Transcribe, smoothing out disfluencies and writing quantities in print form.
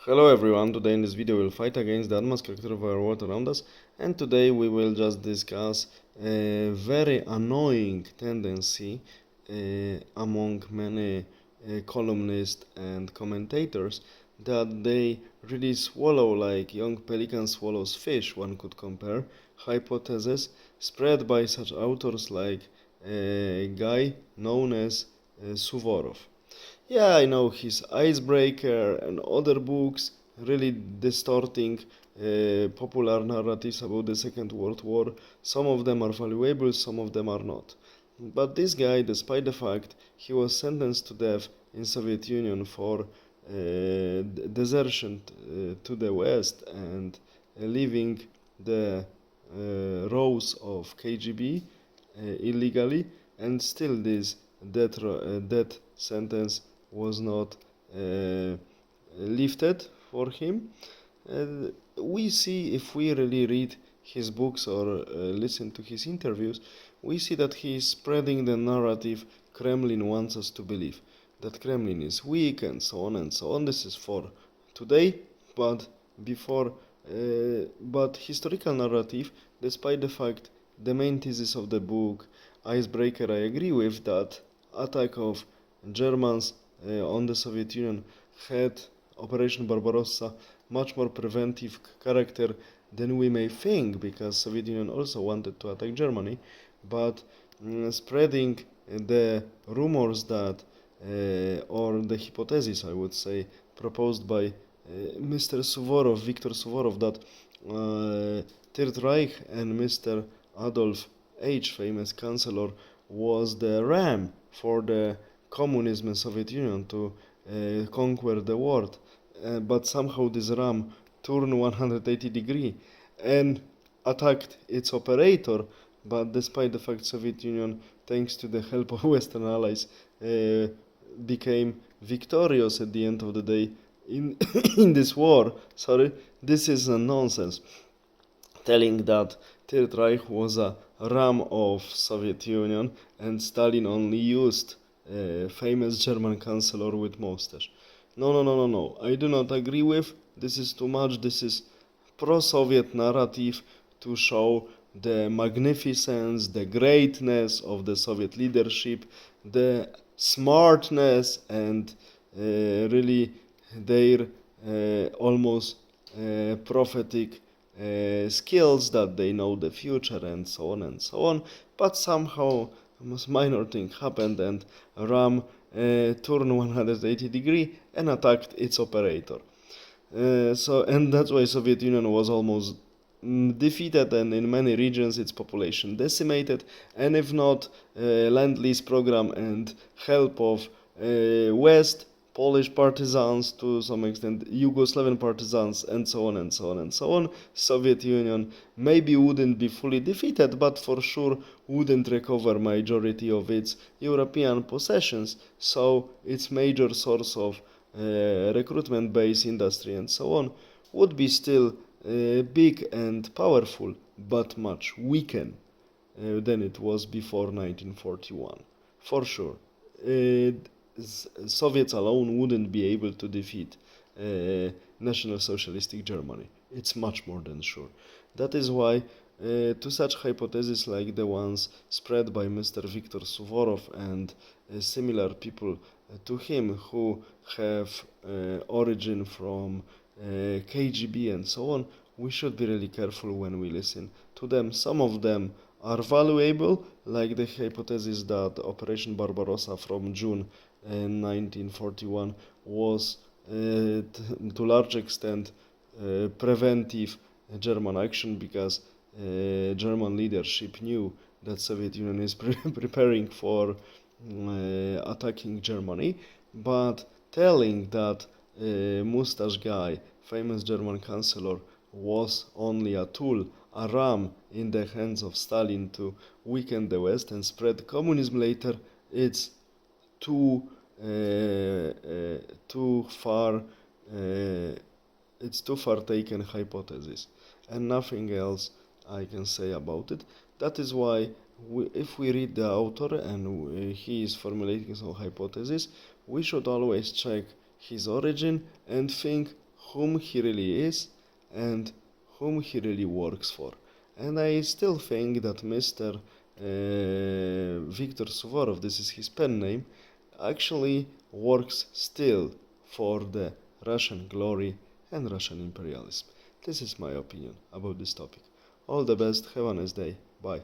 Hello everyone, today in this video we'll fight against the advanced character of our world around us, and today we will just discuss a very annoying tendency among many columnists and commentators that they really swallow like young pelican swallows fish, one could compare, hypothesis spread by such authors like a guy known as Suvorov. Yeah, I know his Icebreaker and other books really distorting popular narratives about the Second World War. Some of them are valuable, some of them are not. But this guy, despite the fact he was sentenced to death in Soviet Union for desertion to the West and leaving the rows of KGB illegally, and still this death sentence was not lifted for him. We see, if we really read his books or listen to his interviews, we see that he is spreading the narrative Kremlin wants us to believe, that Kremlin is weak and so on and so on. This is for today, but before, but historical narrative, despite the fact the main thesis of the book Icebreaker, I agree with that attack of Germans on the Soviet Union had Operation Barbarossa much more preventive character than we may think, because Soviet Union also wanted to attack Germany, but spreading the rumors that or the hypothesis, I would say, proposed by Mr. Suvorov, Viktor Suvorov, that Third Reich and Mr. Adolf H., famous chancellor, was the ram for the communism in Soviet Union to conquer the world, but somehow this ram turned 180 degree and attacked its operator. But despite the fact Soviet Union, thanks to the help of Western allies, became victorious at the end of the day in in this war. Sorry, this is a nonsense. Telling that Third Reich was a ram of Soviet Union and Stalin only used famous German chancellor with mustache. No, no, no, no, no. I do not agree with. This is too much. This is pro-Soviet narrative to show the magnificence, the greatness of the Soviet leadership, the smartness and really their almost prophetic skills, that they know the future and so on and so on. But somehow a minor thing happened and RAM turned 180 degree and attacked its operator. And that's why Soviet Union was almost defeated, and in many regions its population decimated. And if not Lend-Lease program and help of West, Polish partisans, to some extent Yugoslavian partisans, and so on and so on and so on, Soviet Union maybe wouldn't be fully defeated, but for sure wouldn't recover majority of its European possessions, so its major source of recruitment base, industry and so on would be still big and powerful, but much weakened than it was before 1941, for sure. Soviets alone wouldn't be able to defeat National Socialistic Germany. It's much more than sure. That is why to such hypotheses like the ones spread by Mr. Viktor Suvorov and similar people to him, who have origin from KGB and so on, we should be really careful when we listen to them. Some of them are valuable, like the hypothesis that Operation Barbarossa from June 1941 was to large extent preventive German action, because German leadership knew that Soviet Union is preparing for attacking Germany, but telling that mustache guy, famous German chancellor, was only a tool, a ram in the hands of Stalin to weaken the West and spread communism later, it's too far. It's too far taken hypothesis, and nothing else I can say about it. That is why if we read the author and he is formulating some hypothesis, we should always check his origin and think whom he really is and whom he really works for. And I still think that Mr. Viktor Suvorov, this is his pen name, actually works still for the Russian glory and Russian imperialism. This is my opinion about this topic. All the best, have a nice day, bye.